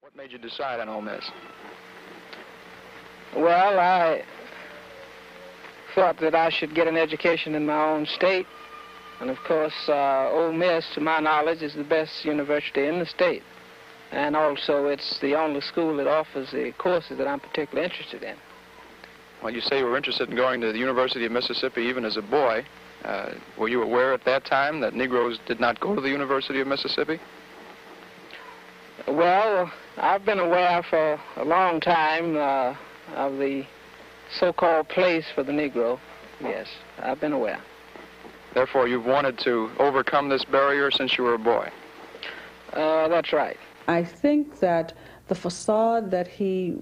What made you decide on Ole Miss? Well, I thought that I should get an education in my own state. And of course, Ole Miss, to my knowledge, is the best university in the state. And also, it's the only school that offers the courses that I'm particularly interested in. Well, you say you were interested in going to the University of Mississippi even as a boy. Were you aware at that time that Negroes did not go to the University of Mississippi? Well, I've been aware for a long time of the so-called place for the Negro. Yes, I've been aware. Therefore, you've wanted to overcome this barrier since you were a boy. That's right. I think that the facade that he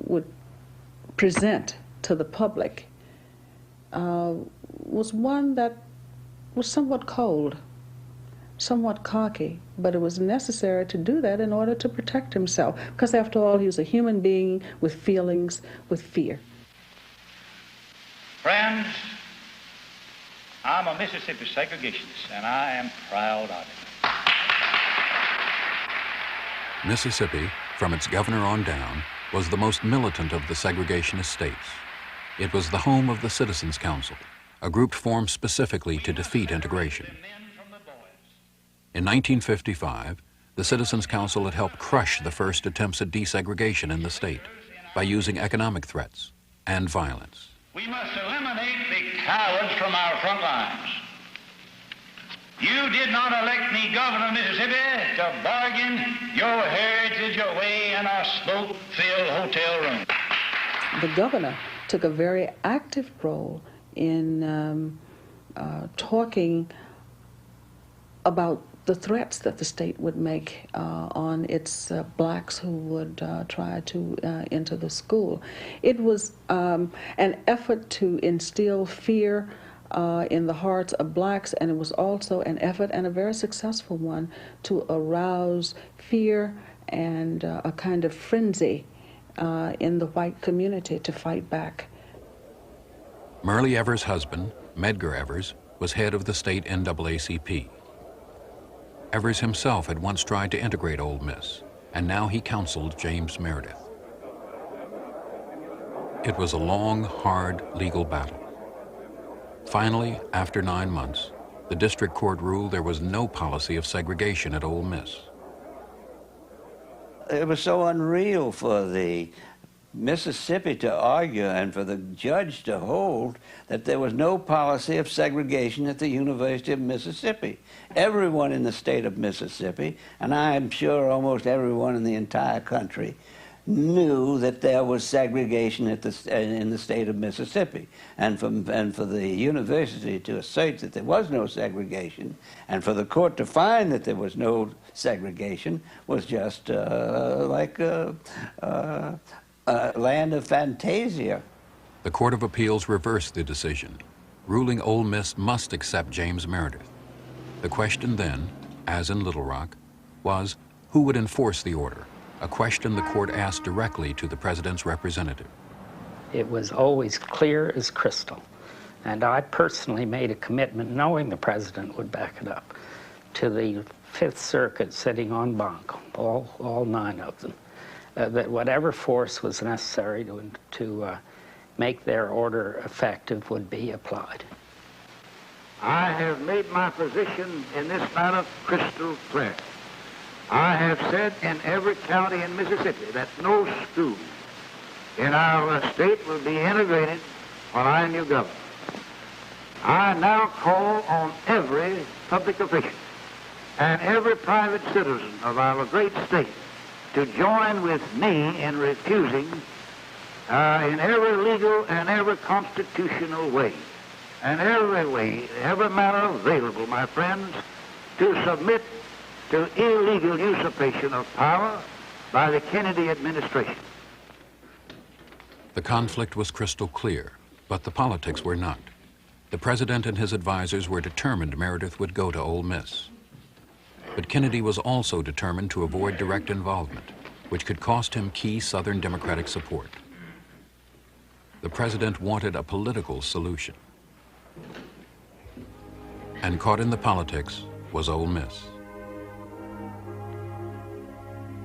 would present to the public was one that was somewhat cold, somewhat cocky, but it was necessary to do that in order to protect himself, because after all, he was a human being with feelings, with fear. Friends, I'm a Mississippi segregationist, and I am proud of it. Mississippi, from its governor on down, was the most militant of the segregationist states. It was the home of the Citizens Council, a group formed specifically to defeat integration. In 1955, the Citizens Council had helped crush the first attempts at desegregation in the state by using economic threats and violence. We must eliminate the cowards from our front lines. You did not elect me governor of Mississippi to bargain your heritage away in a smoke-filled hotel room. The governor took a very active role in talking about the threats that the state would make on its blacks who would try to enter the school. It was an effort to instill fear in the hearts of blacks, and it was also an effort, and a very successful one, to arouse fear and a kind of frenzy in the white community to fight back. Myrlie Evers' husband, Medgar Evers, was head of the state NAACP. Evers himself had once tried to integrate Ole Miss, and now he counseled James Meredith. It was a long, hard legal battle. Finally, after 9 months, the district court ruled there was no policy of segregation at Ole Miss. It was so unreal for the Mississippi to argue and for the judge to hold that there was no policy of segregation at the University of Mississippi. Everyone in the state of Mississippi, and I'm sure almost everyone in the entire country, knew that there was segregation in the state of Mississippi. And for the university to assert that there was no segregation, and for the court to find that there was no segregation, was just like a land of fantasia. The Court of Appeals reversed the decision, ruling Ole Miss must accept James Meredith. The question then, as in Little Rock, was who would enforce the order, a question the court asked directly to the president's representative. It was always clear as crystal, and I personally made a commitment, knowing the president would back it up, to the Fifth Circuit sitting en banc, all 9 of them, that whatever force was necessary to make their order effective would be applied. I have made my position in this matter crystal clear. I have said in every county in Mississippi that no school in our state will be integrated when I am your governor. I now call on every public official and every private citizen of our great state to join with me in refusing in every legal and every constitutional way, and every manner available, my friends, to submit to illegal usurpation of power by the Kennedy administration. The conflict was crystal clear, but the politics were not. The president and his advisors were determined Meredith would go to Ole Miss. But Kennedy was also determined to avoid direct involvement, which could cost him key Southern Democratic support. The president wanted a political solution. And caught in the politics was Ole Miss.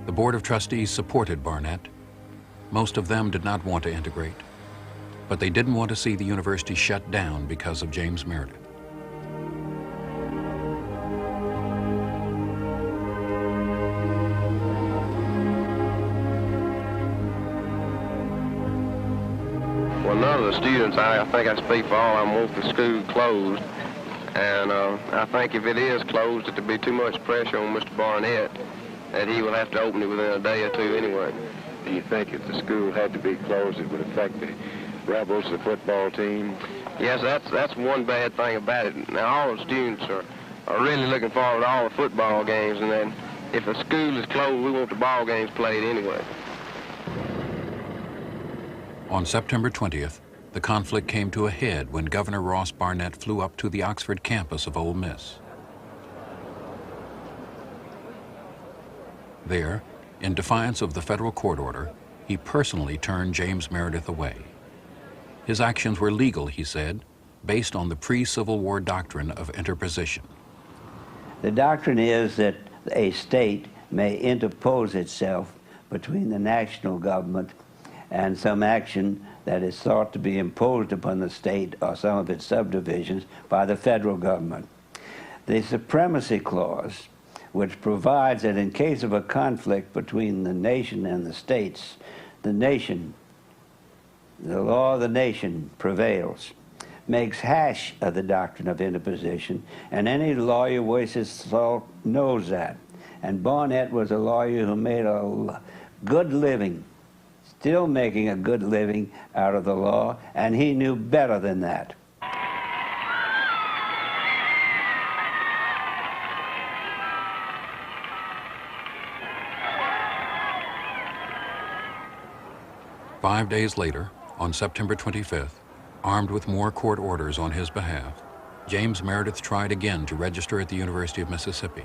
The Board of Trustees supported Barnett. Most of them did not want to integrate, but they didn't want to see the university shut down because of James Meredith. Well, none of the students, I think I speak for all of them, want the school closed. And I think if it is closed, it'll be too much pressure on Mr. Barnett that he will have to open it within a day or two anyway. Do you think if the school had to be closed, it would affect the Rebels, the football team? Yes, that's one bad thing about it. Now, all the students are really looking forward to all the football games, and then if the school is closed, we want the ball games played anyway. On September 20th, the conflict came to a head when Governor Ross Barnett flew up to the Oxford campus of Ole Miss. There, in defiance of the federal court order, he personally turned James Meredith away. His actions were legal, he said, based on the pre-Civil War doctrine of interposition. The doctrine is that a state may interpose itself between the national government and some action that is thought to be imposed upon the state or some of its subdivisions by the federal government. The Supremacy Clause, which provides that in case of a conflict between the nation and the states, the law of the nation prevails, makes hash of the doctrine of interposition, and any lawyer worth his salt knows that. And Barnett was a lawyer who made a good living, still making a good living out of the law, and he knew better than that. Five days later, on September 25th, armed with more court orders on his behalf, James Meredith tried again to register at the University of Mississippi,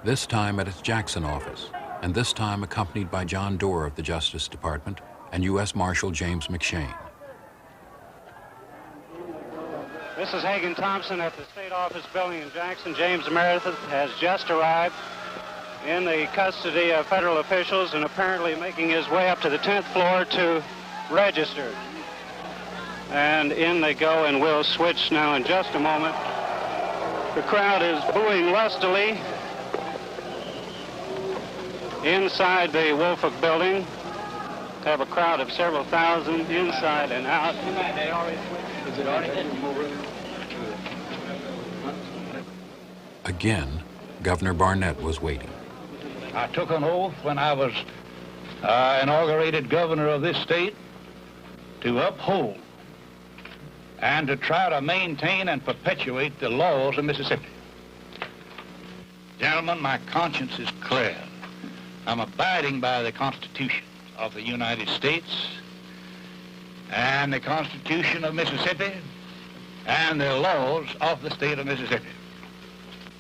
this time at its Jackson office, and this time accompanied by John Doerr of the Justice Department and U.S. Marshal James McShane. This is Hagan Thompson at the State Office building in Jackson. James Meredith has just arrived in the custody of federal officials and apparently making his way up to the 10th floor to register. And in they go, and we'll switch now in just a moment. The crowd is booing lustily inside the Woolfolk building. Have a crowd of several thousand inside and out. Again, Governor Barnett was waiting. I took an oath when I was inaugurated governor of this state to uphold and to try to maintain and perpetuate the laws of Mississippi. Gentlemen, my conscience is clear. I'm abiding by the Constitution of the United States and the Constitution of Mississippi and the laws of the state of Mississippi.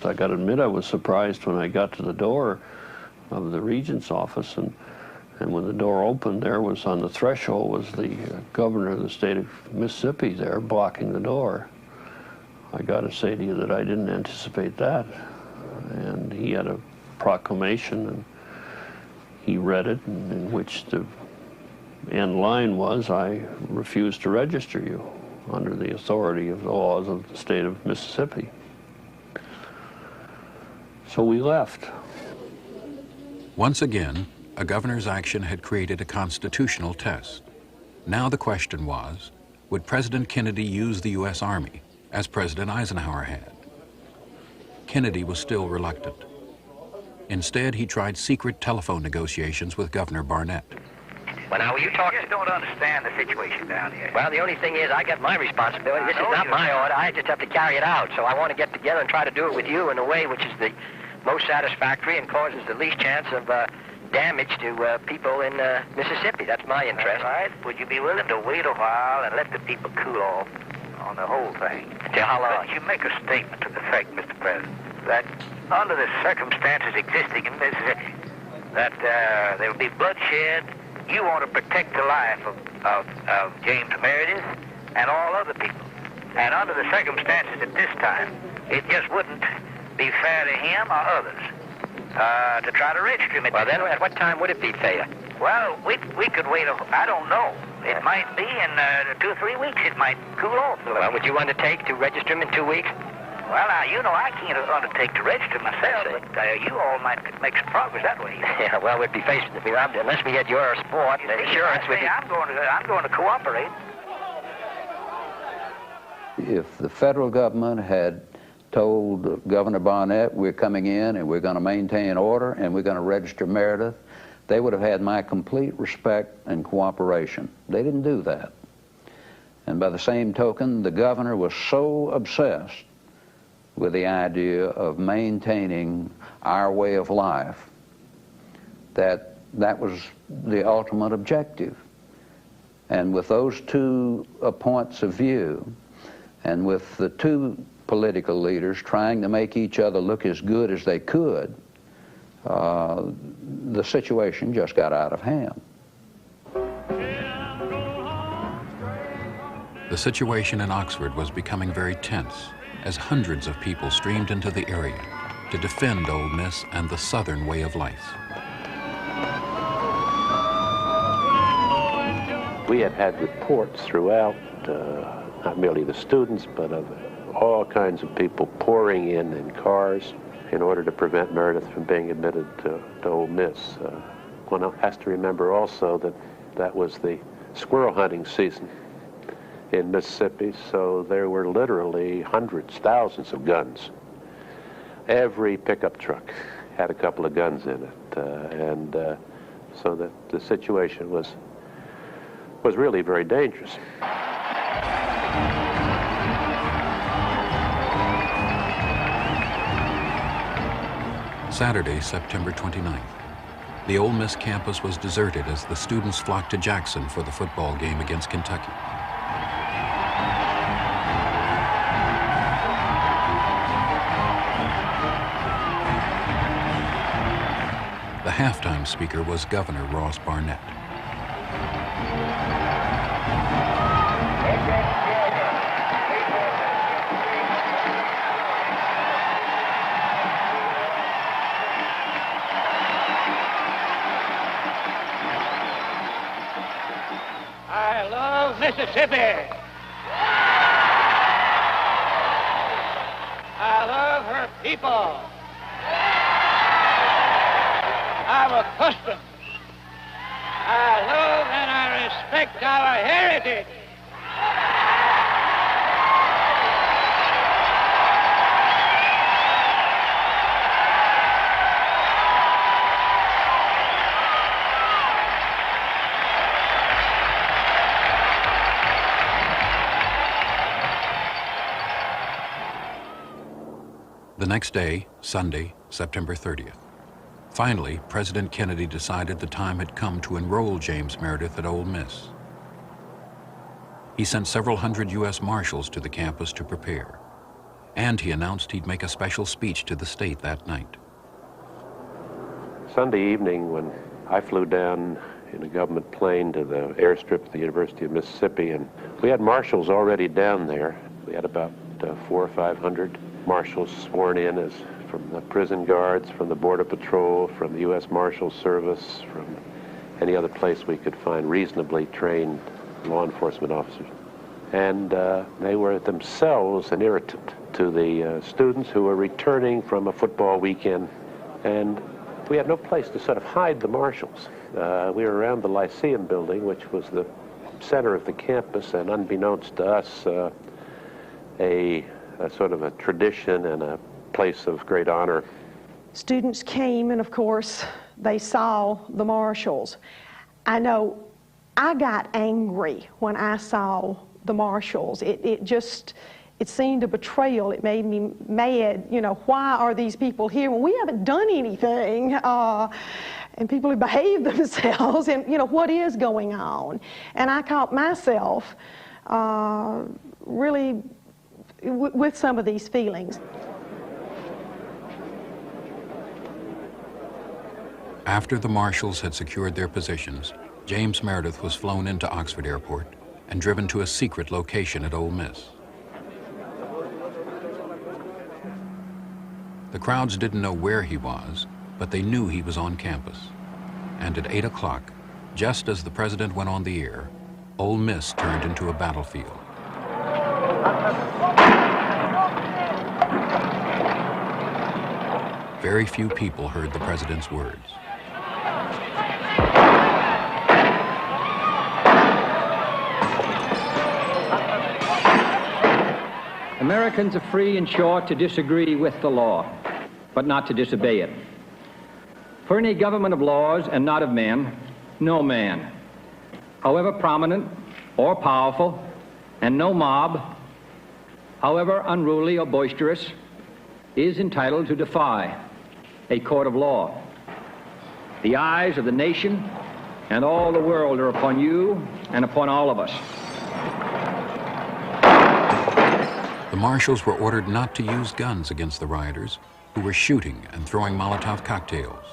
I got to admit, I was surprised when I got to the door of the Regent's office, and when the door opened, there was on the threshold was the governor of the state of Mississippi there blocking the door. I got to say to you that I didn't anticipate that. And he had a proclamation, and he read it, in which the end line was, I refuse to register you under the authority of the laws of the state of Mississippi. So we left. Once again, a governor's action had created a constitutional test. Now the question was, would President Kennedy use the U.S. Army, as President Eisenhower had? Kennedy was still reluctant. Instead, he tried secret telephone negotiations with Governor Barnett. Well, now, you just don't understand the situation down here. Well, the only thing is, I got my responsibility. This is not my order. I just have to carry it out. So I want to get together and try to do it with you in a way which is the most satisfactory and causes the least chance of damage to people in Mississippi. That's my interest. That's right. Would you be willing to wait a while and let the people cool off on the whole thing? Until how long? But you make a statement to the effect, Mr. President, that under the circumstances existing in Mississippi, that there will be bloodshed. You want to protect the life of James Meredith and all other people. And under the circumstances at this time, it just wouldn't be fair to him or others to try to register him. Well, then at what time would it be fair? Well, we could wait, I don't know. It might be in 2 or 3 weeks. It might cool off. Well, would you undertake to register him in 2 weeks? Well, now, you know, I can't undertake to register myself, but you all might make some progress that way. Yeah, well, we'd be facing, unless we had your support and insurance, we'd be... I'm going to cooperate. If the federal government had told Governor Barnett, we're coming in and we're going to maintain order and we're going to register Meredith, they would have had my complete respect and cooperation. They didn't do that. And by the same token, the governor was so obsessed with the idea of maintaining our way of life that that was the ultimate objective. And with those two points of view, and with the two political leaders trying to make each other look as good as they could, the situation just got out of hand. The situation in Oxford was becoming very tense as hundreds of people streamed into the area to defend Ole Miss and the Southern way of life. We had reports throughout, not merely the students, but of all kinds of people pouring in cars in order to prevent Meredith from being admitted to Ole Miss. One has to remember also that that was the squirrel hunting season in Mississippi, so there were literally hundreds, thousands of guns. Every pickup truck had a couple of guns in it, and so that the situation was really very dangerous. Saturday, September 29th. The Ole Miss campus was deserted as the students flocked to Jackson for the football game against Kentucky. The halftime speaker was Governor Ross Barnett. I love Mississippi. I love her people. I'm accustomed. I love and I respect our heritage. The next day, Sunday, September 30th. Finally, President Kennedy decided the time had come to enroll James Meredith at Ole Miss. He sent several hundred U.S. Marshals to the campus to prepare, and he announced he'd make a special speech to the state that night. Sunday evening, when I flew down in a government plane to the airstrip at the University of Mississippi, and we had marshals already down there. We had about 400 or 500 marshals sworn in as from the prison guards, from the Border Patrol, from the U.S. Marshal Service, from any other place we could find reasonably trained law enforcement officers. And they were themselves an irritant to the students who were returning from a football weekend. And we had no place to sort of hide the marshals. We were around the Lyceum building, which was the center of the campus, and unbeknownst to us, a sort of a tradition and a place of great honor. Students came, and of course, they saw the marshals. I know I got angry when I saw the marshals. It seemed a betrayal. It made me mad. You know, why are these people here when we haven't done anything? And people who behave themselves, and you know, what is going on? And I caught myself really with some of these feelings. After the marshals had secured their positions, James Meredith was flown into Oxford Airport and driven to a secret location at Ole Miss. The crowds didn't know where he was, but they knew he was on campus. And at 8 o'clock, just as the president went on the air, Ole Miss turned into a battlefield. Very few people heard the president's words. Americans are free and sure to disagree with the law, but not to disobey it. For in a government of laws and not of men, no man, however prominent or powerful, and no mob, however unruly or boisterous, is entitled to defy a court of law. The eyes of the nation and all the world are upon you and upon all of us. The marshals were ordered not to use guns against the rioters, who were shooting and throwing Molotov cocktails.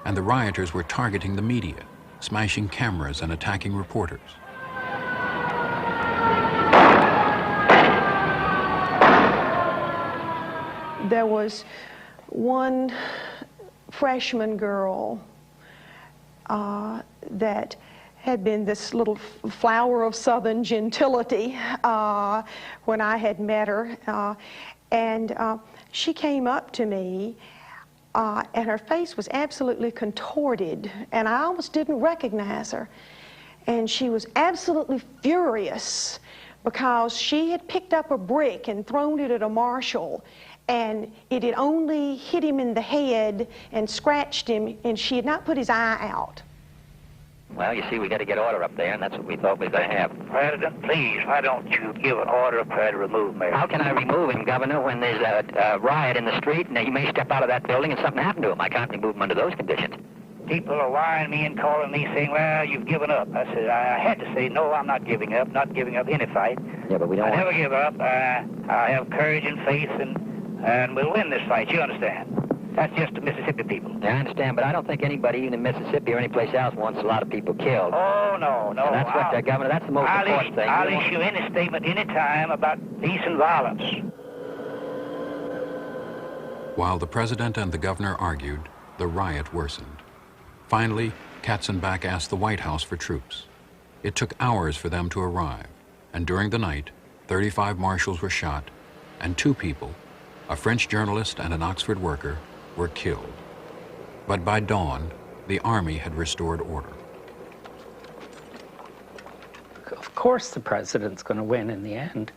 And the rioters were targeting the media, smashing cameras and attacking reporters. There was one freshman girl that had been this little flower of Southern gentility when I had met her. And she came up to me, and her face was absolutely contorted, and I almost didn't recognize her. And she was absolutely furious because she had picked up a brick and thrown it at a marshal, and it had only hit him in the head and scratched him, and she had not put his eye out. Well, you see, we got to get order up there, and that's what we thought we were going to have. President, please, why don't you give an order up there to remove Mayor? How can I remove him, Governor, when there's a riot in the street, and he may step out of that building and something happened to him? I can't remove him under those conditions. People are wiring me and calling me saying, well, you've given up. I said, I had to say, no, I'm not giving up any fight. Yeah, but we don't I never give up. I have courage and faith, and we'll win this fight, you understand? That's just the Mississippi people. Yeah, I understand, but I don't think anybody, even in Mississippi or any place else, wants a lot of people killed. Oh, no. And that's what, Governor, that's the most important thing. I'll issue any statement any time about peace and violence. While the president and the governor argued, the riot worsened. Finally, Katzenbach asked the White House for troops. It took hours for them to arrive, and during the night, 35 marshals were shot, and 2 people, a French journalist and an Oxford worker, were killed. But by dawn, the army had restored order. Of course the president's going to win in the end.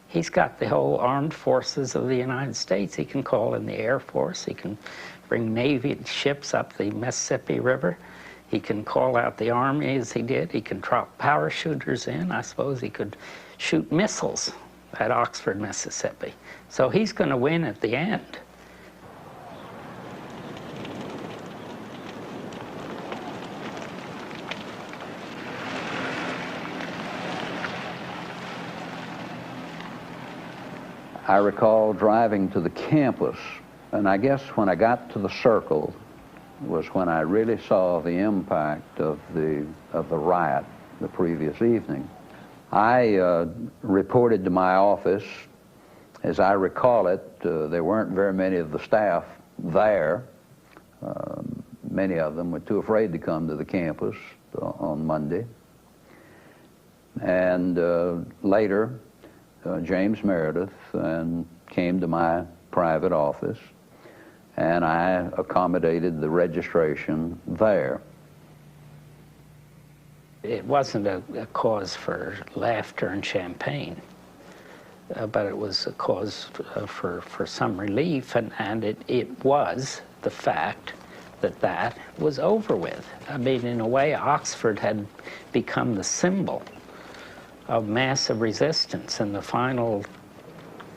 He's got the whole armed forces of the United States. He can call in the Air Force. He can bring Navy ships up the Mississippi River. He can call out the Army as he did. He can drop parachuters in. I suppose he could shoot missiles at Oxford, Mississippi. So he's going to win at the end. I recall driving to the campus, and I guess when I got to the circle was when I really saw the impact of the riot the previous evening. I reported to my office. As I recall it, there weren't very many of the staff there. Many of them were too afraid to come to the campus on Monday. And later, James Meredith came to my private office, and I accommodated the registration there. It wasn't a cause for laughter and champagne, but it was a cause for some relief, and it was the fact that was over with. I mean, in a way, Oxford had become the symbol of massive resistance and the final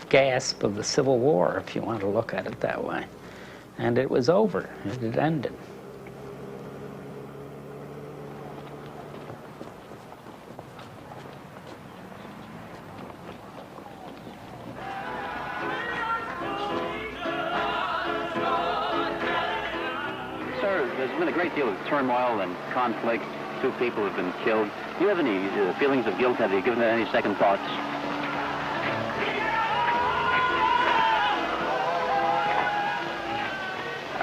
gasp of the Civil War, if you want to look at it that way. And it was over. It had ended. Sir, there's been a great deal of turmoil and conflict. 2 people have been killed. Do you have any feelings of guilt? Have you given that any second thoughts?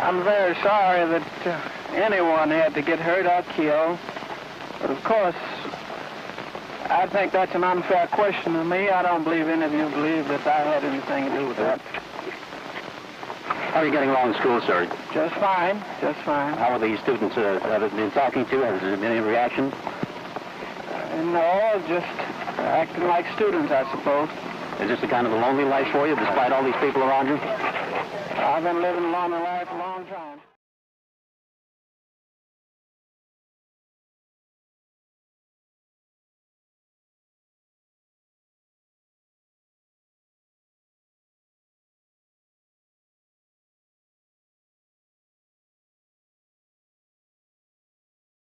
I'm very sorry that anyone had to get hurt or killed. But of course, I think that's an unfair question to me. I don't believe any of you believe that I had anything to do with that. How are you getting along in school, sir? Just fine, just fine. How are the students have been talking to? Has there been any reaction? No, just acting like students, I suppose. Is this a kind of a lonely life for you, despite all these people around you? I've been living a lonely life a long time.